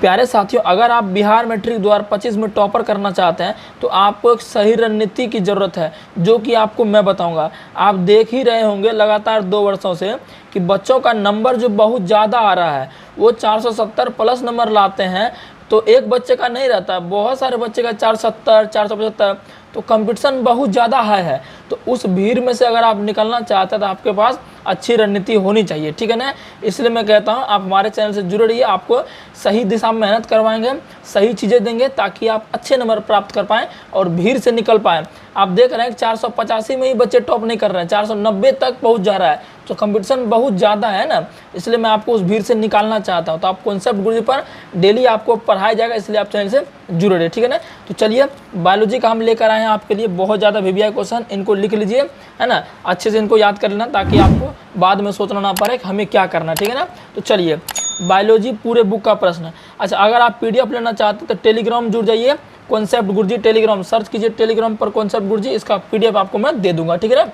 प्यारे साथियों, अगर आप बिहार मैट्रिक 2025 में टॉपर करना चाहते हैं तो आपको एक सही रणनीति की ज़रूरत है, जो कि आपको मैं बताऊंगा। आप देख ही रहे होंगे लगातार 2 वर्षों से कि बच्चों का नंबर जो बहुत ज़्यादा आ रहा है, वो 470 प्लस नंबर लाते हैं। तो एक बच्चे का नहीं रहता, बहुत सारे बच्चे का 470 475, तो कंपटीशन बहुत ज़्यादा हाई है। तो उस भीड़ में से अगर आप निकलना चाहते हैं तो आपके पास अच्छी रणनीति होनी चाहिए, ठीक है ना। इसलिए मैं कहता हूँ आप हमारे चैनल से जुड़े रहिए, आपको सही दिशा में मेहनत करवाएंगे, सही चीज़ें देंगे ताकि आप अच्छे नंबर प्राप्त कर पाएँ और भीड़ से निकल पाएँ। आप देख रहे हैं कि 485 में ही बच्चे टॉप नहीं कर रहे हैं, 490 तक पहुँच जा रहा है, तो कंपटीशन बहुत ज़्यादा है ना। इसलिए मैं आपको उस भीड़ से निकालना चाहता हूँ। तो आप कॉन्सेप्ट गुरुजी पर डेली आपको पढ़ाया जाएगा, इसलिए आप चैनल से जुड़े रहिए, ठीक है ना। तो चलिए, बायोलॉजी का हम लेकर आए हैं आपके लिए बहुत ज़्यादा वीवीआई क्वेश्चन, इनको लिख लीजिए, है ना, अच्छे से इनको याद कर लेना ताकि आपको बाद में सोचना ना पड़े कि हमें क्या करना, ठीक है ना। तो चलिए, बायोलॉजी पूरे बुक का प्रश्न। अच्छा, अगर आप पीडीएफ लेना चाहते हैं तो टेलीग्राम जुड़ जाइए, कॉन्सेप्ट गुरुजी टेलीग्राम सर्च कीजिए, टेलीग्राम पर कॉन्सेप्ट गुरुजी, इसका पीडीएफ आपको मैं दे दूंगा, ठीक है ना।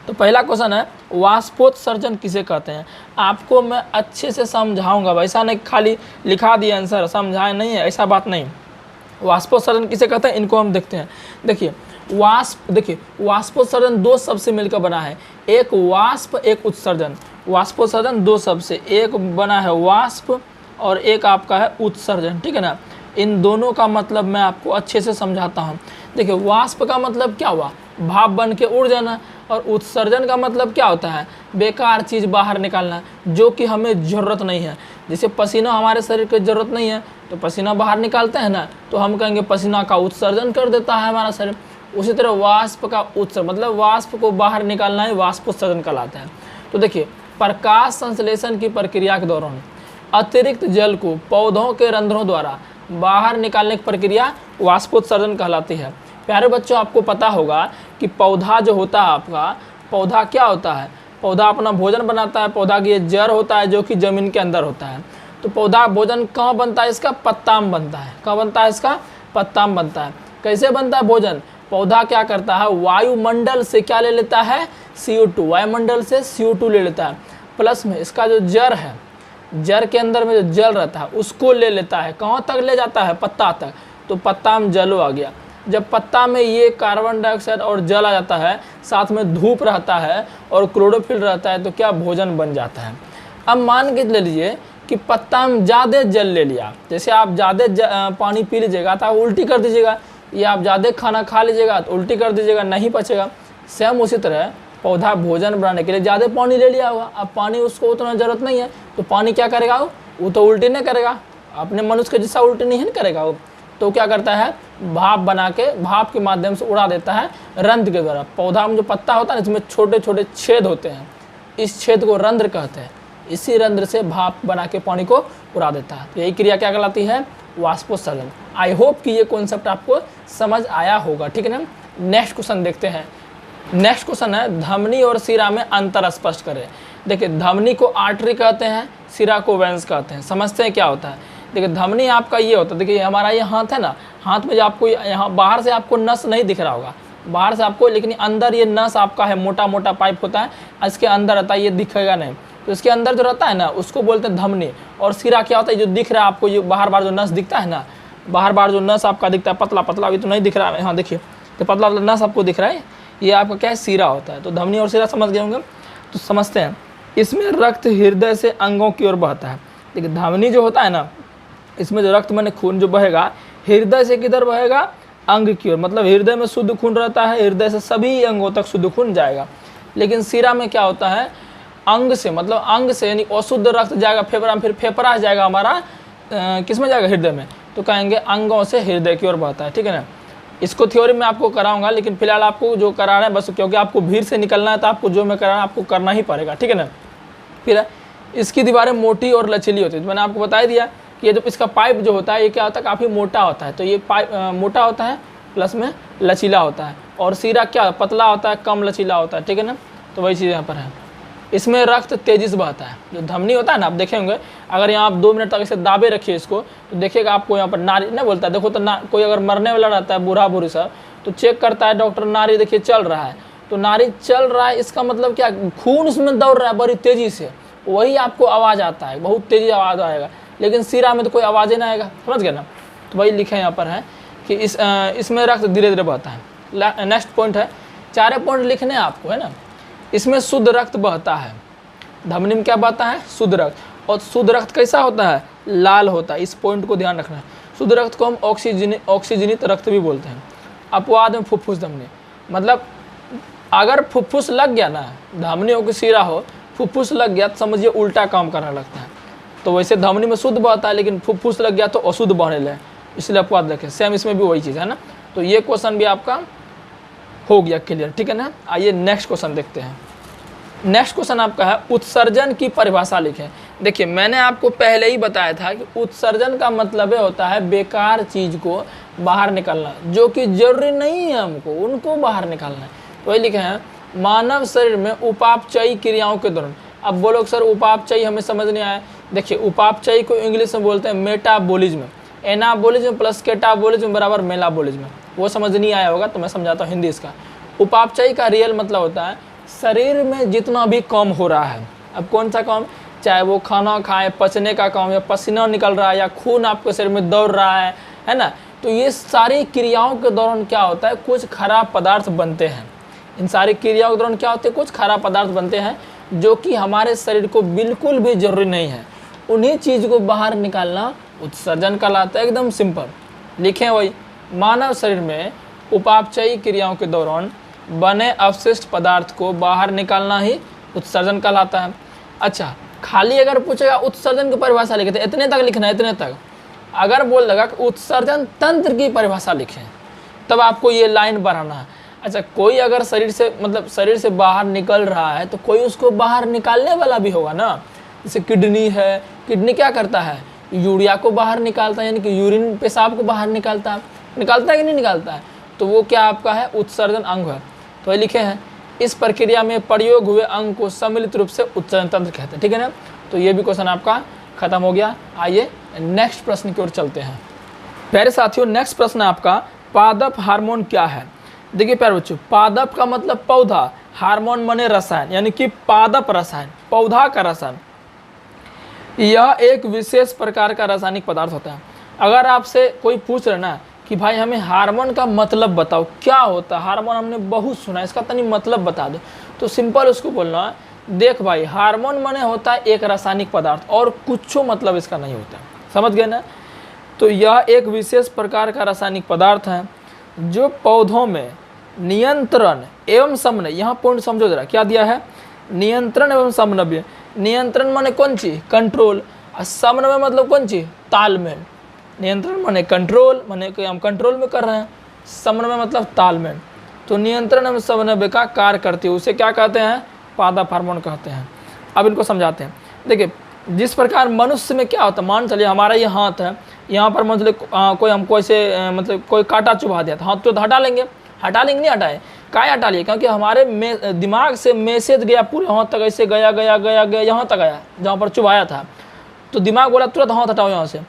तो पहला क्वेश्चन है, वाष्पोत्सर्जन किसे कहते हैं। आपको मैं अच्छे से समझाऊंगा, वैसा नहीं खाली लिखा दिया आंसर समझाए नहीं है, ऐसा बात नहीं। वाष्पोत्सर्जन किसे कहते हैं, इनको हम देखते हैं। देखिए वाष्पोत्सर्जन 2 शब्द से मिलकर बना है, एक वाष्प एक उत्सर्जन। वाष्पोत्सर्जन 2 शब्द से, एक बना है वाष्प और एक आपका है उत्सर्जन, ठीक है ना। इन दोनों का मतलब मैं आपको अच्छे से समझाता हूँ। देखिए, वाष्प का मतलब क्या हुआ, भाप बन के उड़ जाना, और उत्सर्जन का मतलब क्या होता है, बेकार चीज़ बाहर निकालना जो कि हमें ज़रूरत नहीं है। जैसे पसीना हमारे शरीर की ज़रूरत नहीं है तो पसीना बाहर निकालते हैं ना, तो हम कहेंगे पसीना का उत्सर्जन कर देता है हमारा शरीर। उसी तरह वाष्प का उत्सर्जन मतलब वाष्प को बाहर निकालना ही वाष्पोत्सर्जन कहलाता है। तो देखिए, प्रकाश संश्लेषण की प्रक्रिया के दौरान अतिरिक्त जल को पौधों के रंध्रों द्वारा बाहर निकालने की प्रक्रिया वाष्पोत्सर्जन कहलाती है। प्यारे बच्चों, आपको पता होगा कि पौधा जो होता है आपका, पौधा क्या होता है, पौधा अपना भोजन बनाता है, पौधा की जड़ होता है जो कि ज़मीन के अंदर होता है। तो पौधा भोजन कहाँ बनता है, इसका पत्ता में बनता है। कहाँ बनता है, इसका पत्ता में बनता है। कैसे बनता है भोजन, पौधा क्या करता है, वायुमंडल से क्या ले लेता है, CO2, वायुमंडल से CO2 ले लेता है, प्लस में इसका जो जड़ है, जड़ के अंदर में जो जल रहता है उसको ले लेता है। कहाँ तक ले जाता है, पत्ता तक। तो पत्ता में जलो आ गया, जब पत्ता में ये कार्बन डाइऑक्साइड और जल आ जाता है, साथ में धूप रहता है और क्लोरोफिल रहता है, तो क्या भोजन बन जाता है। अब मान के ले लीजिए कि पत्ता में ज़्यादा जल ले लिया, जैसे आप ज़्यादा पानी पी लीजिएगा तो आप उल्टी कर दीजिएगा, या आप ज़्यादा खाना खा लीजिएगा तो उल्टी कर दीजिएगा, नहीं पचेगा। सेम उसी तरह पौधा भोजन बनाने के लिए ज़्यादा पानी ले लिया होगा, अब पानी उसको उतना ज़रूरत नहीं है, तो पानी क्या करेगा, वो तो उल्टी नहीं करेगा, अपने मनुष्य के जैसा उल्टी नहीं करेगा वो, तो क्या करता है, भाप बना के भाप के माध्यम से उड़ा देता है रंध्र के द्वारा। पौधा में जो पत्ता होता है इसमें छोटे छोटे छेद होते हैं, इस छेद को रंध्र कहते हैं। इसी रंध्र से भाप बना के पानी को उड़ा देता है। तो यही क्रिया क्या कहलाती है, वाष्पोत्सर्जन। आई होप कि ये कॉन्सेप्ट आपको समझ आया होगा, ठीक है ना। नेक्स्ट क्वेश्चन देखते हैं। नेक्स्ट क्वेश्चन है, धमनी और शिरा में अंतर स्पष्ट करें। देखिए, धमनी को आर्टरी कहते हैं, शिरा को वेंस कहते हैं। समझते हैं क्या होता है। देखिए, धमनी आपका ये होता है, देखिए हमारा ये हाथ है ना, हाथ में जो आपको यहाँ बाहर से आपको नस नहीं दिख रहा होगा, बाहर से आपको, लेकिन अंदर ये नस आपका है, मोटा मोटा पाइप होता है, इसके अंदर रहता है, ये दिखेगा नहीं। तो इसके अंदर जो रहता है ना उसको बोलते हैं धमनी। और शिरा क्या होता है, जो दिख रहा है आपको, ये बाहर बाहर जो नस दिखता है ना, बाहर बाहर जो नस आपका दिखता है पतला पतला, अभी तो नहीं दिख रहा है, हाँ देखिए, तो पतला पतला नस आपको दिख रहा है, ये आपका क्या है, शिरा होता है। तो धमनी और शिरा समझ गए होंगे। तो समझते हैं, इसमें रक्त हृदय से अंगों की ओर बहता है। देखिए, धमनी जो होता है ना, इसमें जो रक्त माने खून जो बहेगा, हृदय से किधर बहेगा, अंग की ओर, मतलब हृदय में शुद्ध खून रहता है, हृदय से सभी अंगों तक शुद्ध खून जाएगा। लेकिन शिरा में क्या होता है, अंग से, मतलब अंग से यानी अशुद्ध रक्त जाएगा फेफड़ा में, फिर फेफड़ा जाएगा हमारा किस में जाएगा, हृदय में, तो कहेंगे अंगों से हृदय की ओर बहता है, ठीक है ना। इसको थ्योरी में आपको कराऊंगा, लेकिन फिलहाल आपको जो करा रहे हैं बस, क्योंकि आपको भीड़ से निकलना है तो आपको जो मैं करा रहा हूँ आपको करना ही पड़ेगा, ठीक है ना। फिर इसकी दीवारें मोटी और लचीली होती है, तो मैंने आपको बता दिया कि ये जो इसका पाइप जो होता है ये क्या होता है, काफ़ी मोटा होता है। तो ये पाइप मोटा होता है प्लस में लचीला होता है, और शिरा क्या पतला होता है, कम लचीला होता है, ठीक है ना। तो वही चीज़ यहाँ पर है। इसमें रक्त तेजी से बहता है। जो धमनी होता है ना, आप देखे होंगे, अगर यहाँ आप 2 मिनट तक इसे दाबे रखिए इसको, तो देखिएगा आपको यहाँ पर नारी नहीं बोलता है, देखो तो कोई अगर मरने वाला रहता है बूढ़ा बूढ़ी सब, तो चेक करता है डॉक्टर, नारी देखिए चल रहा है, तो नारी चल रहा है, इसका मतलब क्या, खून उसमें दौड़ रहा है बड़ी तेज़ी से, वही आपको आवाज़ आता है, बहुत तेज़ी आवाज़ आएगा। लेकिन सीरा में तो कोई आवाज़ ही ना आएगा, समझ गए ना। तो वही लिखे यहाँ पर है कि इसमें रक्त धीरे धीरे बहता है। नेक्स्ट पॉइंट है, 4 पॉइंट लिखने हैं आपको, है ना। इसमें शुद्ध रक्त बहता है, धमनी में क्या बहता है, शुद्ध रक्त। और शुद्ध रक्त कैसा होता है, लाल होता है, इस पॉइंट को ध्यान रखना है। शुद्ध रक्त को हम ऑक्सीजनित रक्त भी बोलते हैं। अपवाद में फुफ्फुस धमनी, मतलब अगर फुफ्फुस लग गया ना, धमनी हो कि सीरा हो, फुफ्फुस लग गया तो समझिए उल्टा काम करने लगता है। तो वैसे धमनी में शुद्ध बहता है, लेकिन फुफ्फुस लग गया तो अशुद्ध बहने लगे, इसलिए अपवाद रखें। सेम इसमें भी वही चीज़ है ना। तो ये क्वेश्चन भी आपका हो गया क्लियर, ठीक है ना। आइए नेक्स्ट क्वेश्चन देखते हैं। नेक्स्ट क्वेश्चन आपका है, उत्सर्जन की परिभाषा लिखें। देखिए मैंने आपको पहले ही बताया था कि उत्सर्जन का मतलब होता है बेकार चीज़ को बाहर निकालना, जो कि जरूरी नहीं है हमको, उनको बाहर निकालना है। तो वही लिखे हैं, मानव शरीर में उपापचयी क्रियाओं के दौरान। अब बोलो सर उपापचयी हमें समझ नहीं आया। देखिए उपापचयी को इंग्लिश में बोलते हैं मेटाबॉलिज्म। एनाबॉलिज्म प्लस केटाबॉलिज्म बराबर मेलाबॉलिज्म। वो समझ नहीं आया होगा तो मैं समझाता हूँ हिंदी इसका। उपापचयी का रियल मतलब होता है शरीर में जितना भी काम हो रहा है। अब कौन सा काम, चाहे वो खाना खाए, पचने का काम, या पसीना निकल रहा है, या खून आपके शरीर में दौड़ रहा है ना। तो ये सारी क्रियाओं के दौरान क्या होता है, कुछ खराब पदार्थ बनते हैं। इन सारी क्रियाओं के दौरान क्या होते हैं, कुछ खराब पदार्थ बनते हैं जो कि हमारे शरीर को बिल्कुल भी जरूरी नहीं है। उन्हीं चीज़ को बाहर निकालना उत्सर्जन कहलाता है। एकदम सिंपल लिखें वही, मानव शरीर में उपापचयी क्रियाओं के दौरान बने अवशिष्ट पदार्थ को बाहर निकालना ही उत्सर्जन कहलाता है। अच्छा, खाली अगर पूछेगा उत्सर्जन की परिभाषा लिखे थे, इतने तक लिखना है, इतने तक। अगर बोल देगा कि उत्सर्जन तंत्र की परिभाषा लिखें, तब आपको ये लाइन बढ़ाना है। अच्छा, कोई अगर शरीर से मतलब शरीर से बाहर निकल रहा है तो कोई उसको बाहर निकालने वाला भी होगा ना। जैसे किडनी है, किडनी क्या करता है, यूरिया को बाहर निकालता है, यानी कि यूरिन पेशाब को बाहर निकालता है कि नहीं निकालता है। तो वो क्या आपका है, उत्सर्जन अंग है। तो ये लिखे हैं, इस प्रक्रिया में प्रयोग हुए अंग को सम्मिलित रूप से उत्सर्जन तंत्र कहते हैं, ठीक है ना। तो ये भी क्वेश्चन आपका खत्म हो गया। आइए नेक्स्ट प्रश्न की ओर चलते हैं। प्यारे साथियों, नेक्स्ट प्रश्न आपका, पादप हार्मोन क्या है। देखिए प्यारे बच्चों, पादप का मतलब पौधा, हार्मोन माने रसायन, यानी कि पादप रसायन, पौधा का रसायन। यह एक विशेष प्रकार का रासायनिक पदार्थ होता है। अगर आपसे कोई पूछ रहे ना कि भाई हमें हार्मोन का मतलब बताओ, क्या होता है हार्मोन, हमने बहुत सुना, इसका तनी मतलब बता दो, तो सिंपल उसको बोलना है, देख भाई हार्मोन माने होता है एक रासायनिक पदार्थ, और कुछ मतलब इसका नहीं होता, समझ गए ना। तो यह एक विशेष प्रकार का रासायनिक पदार्थ है जो पौधों में नियंत्रण एवं समन्वय, यहाँ पॉइंट समझो जरा, क्या दिया है, नियंत्रण एवं समन्वय। नियंत्रण माने कौन चीज, कंट्रोल, और समन्वय मतलब कौन चीज, तालमेल। नियंत्रण माने कंट्रोल, माने कि हम कंट्रोल में कर रहे हैं, समन्वय मतलब तालमेल। तो नियंत्रण एवं समन्वय का कार्य करती है, उसे क्या कहते हैं, पादप हार्मोन कहते हैं। अब इनको समझाते हैं। देखिए जिस प्रकार मनुष्य में क्या होता है, मान चलिए हमारा ये हाथ है, यहाँ पर मतलब कोई हमको ऐसे मतलब कोई कांटा चुभा दिया था, हाथ तो हटा लेंगे नहीं हटाए, काहे हटा लिए, क्योंकि हमारे दिमाग से मैसेज गया पूरे हाथ तक, ऐसे गया यहाँ तक आया जहाँ पर चुभाया था। तो दिमाग बोला तुरंत हाथ हटाओ यहाँ से।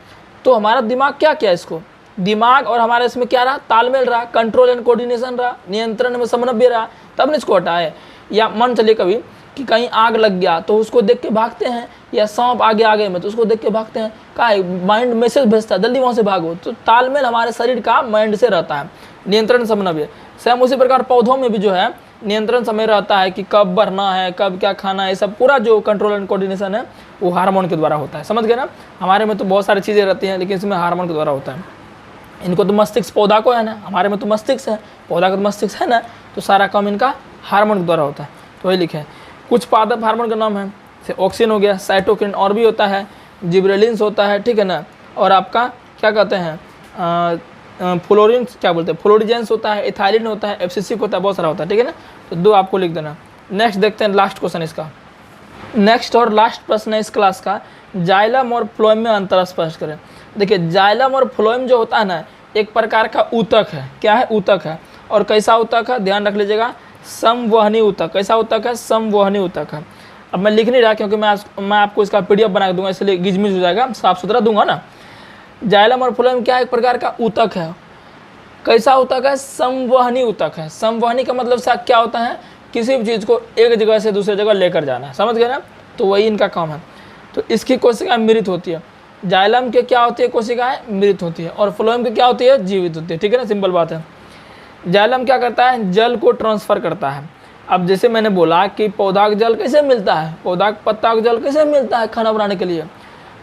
तो हमारा दिमाग क्या किया, इसको दिमाग और हमारे इसमें क्या रहा, तालमेल रहा, कंट्रोल एंड कोऑर्डिनेशन रहा, नियंत्रण में समन्वय रहा, तब ने इसको हटाए। या मान चलिए कभी कि कहीं आग लग गया तो उसको देख के भागते हैं, या सांप आगे में तो उसको देख के भागते हैं, का माइंड मैसेज भेजता है जल्दी वहाँ से भागो। तो तालमेल हमारे शरीर का माइंड से रहता है, नियंत्रण समन्वय। सेम उसी प्रकार पौधों में भी जो है नियंत्रण समय रहता है कि कब बढ़ना है, कब क्या खाना है, सब पूरा जो कंट्रोल एंड कोऑर्डिनेशन है वो हार्मोन के द्वारा होता है, समझ गए ना। हमारे में तो बहुत सारी चीज़ें रहती हैं, लेकिन इसमें हार्मोन के द्वारा होता है। इनको तो मस्तिष्क पौधा को है ना, हमारे में तो मस्तिष्क है, पौधा का तो मस्तिष्क है ना, तो सारा काम इनका हार्मोन के द्वारा होता है। तो वही लिखे कुछ पादप हार्मोन का नाम है, जैसे ऑक्सीन हो गया, साइटोकिन और भी होता है, जिब्रेलिन्स होता है, ठीक है ना। और आपका क्या कहते हैं फ्लोरिन, क्या बोलते हैं, फ्लोरिजेंस होता है, इथाइलिन होता है, एफसीसी होता है, बहुत सारा होता है, ठीक है ना। तो दो आपको लिख देना। नेक्स्ट देखते हैं लास्ट क्वेश्चन इसका। नेक्स्ट और लास्ट प्रश्न है इस क्लास का, जाइलम और फ्लोएम में अंतर स्पष्ट करें। देखिए जाइलम और फ्लोएम जो होता है ना, एक प्रकार का ऊतक है। क्या है, ऊतक है। और कैसा ऊतक है, ध्यान रख लीजिएगा, समवहनी ऊतक। कैसा ऊतक है, समवहनी ऊतक है। अब मैं लिख नहीं रहा क्योंकि मैं आपको इसका पीडीएफ बना के दूंगा, इसलिए गिजमिज हो जाएगा, साफ सुथरा दूंगा ना। जाइलम और फ्लोएम क्या एक प्रकार का ऊतक है। कैसा ऊतक है, समवहनी ऊतक है। समवहनी का मतलब से क्या होता है, किसी भी चीज़ को एक जगह से दूसरी जगह लेकर जाना, समझ गए ना। तो वही इनका काम है। तो इसकी कोशिका मृत होती है। जाइलम के क्या होती है कोशिकाएं, मृत होती है, और फ्लोएम की क्या होती है, जीवित होती है। ठीक है ना, सिंपल बात है। जाइलम क्या करता है, जल को ट्रांसफर करता है। अब जैसे मैंने बोला कि पौधा का जल कैसे मिलता है, पौधा का पत्ता का जल कैसे मिलता है खाना बनाने के लिए,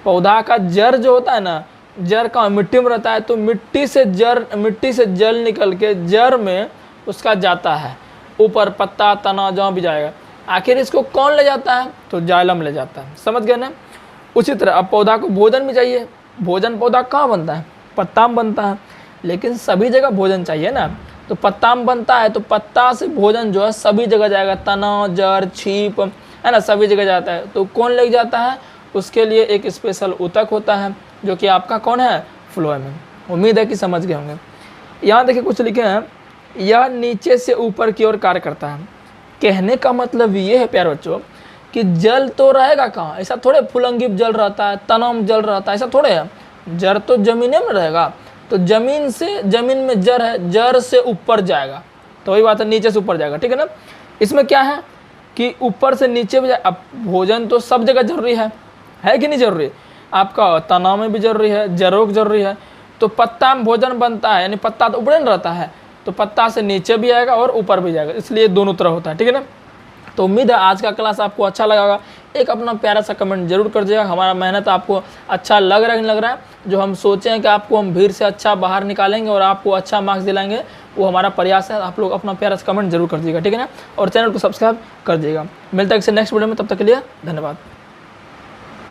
पौधा का जड़ जो होता है ना, जड़ का मिट्टी में रहता है, तो मिट्टी से जल निकल के जड़ में उसका जाता है, ऊपर पत्ता तना जहाँ भी जाएगा। आखिर इसको कौन ले जाता है, तो जाइलम ले जाता है। समझ गए ना। उसी तरह अब पौधा को भोजन भी चाहिए। भोजन पौधा कहाँ बनता है, पत्ता में बनता है, लेकिन सभी जगह भोजन चाहिए ना, तो पत्ता में बनता है, तो पत्ता से भोजन जो है सभी जगह जाएगा, तना जड़ छीप है ना, सभी जगह जाता है। तो कौन ले जाता है, उसके लिए एक स्पेशल ऊतक होता है, जो कि आपका कौन है, फ्लोएम है। उम्मीद है कि समझ गए होंगे। यहाँ देखिए कुछ लिखे हैं, यह नीचे से ऊपर की ओर कार्य करता है। कहने का मतलब ये है प्यारे बच्चों कि जल तो रहेगा कहाँ, ऐसा थोड़े फुलंगी जल रहता है, तना में जल रहता है, ऐसा थोड़े है। जड़ तो जमीन में रहेगा, तो जमीन में जड़ है, जड़ से ऊपर जाएगा, तो वही बात है, नीचे से ऊपर जाएगा। ठीक है ना। इसमें क्या है कि ऊपर से नीचे भी जाए। अब भोजन तो सब जगह जरूरी है कि नहीं जरूरी, आपका तना में भी जरूरी है, जड़ों की जरूरी है। तो पत्ता में भोजन बनता है, यानी पत्ता तो ऊपर रहता है, तो पत्ता से नीचे भी आएगा और ऊपर भी जाएगा, इसलिए दोनों तरह होता है। ठीक है ना। तो उम्मीद है आज का क्लास आपको अच्छा लगा होगा। एक अपना प्यारा सा कमेंट जरूर कर दीजिएगा, हमारा मेहनत आपको अच्छा लग रहा है नहीं लग रहा है। जो हम सोचे हैं कि आपको हम भीड़ से अच्छा बाहर निकालेंगे और आपको अच्छा मार्क्स दिलाएंगे, वो हमारा प्रयास है। आप लोग अपना प्यारा सा कमेंट जरूर कर दीजिएगा। ठीक है ना, और चैनल को सब्सक्राइब कर दीजिएगा। मिलता है किसी नेक्स्ट वीडियो में, तब तक के लिए धन्यवाद।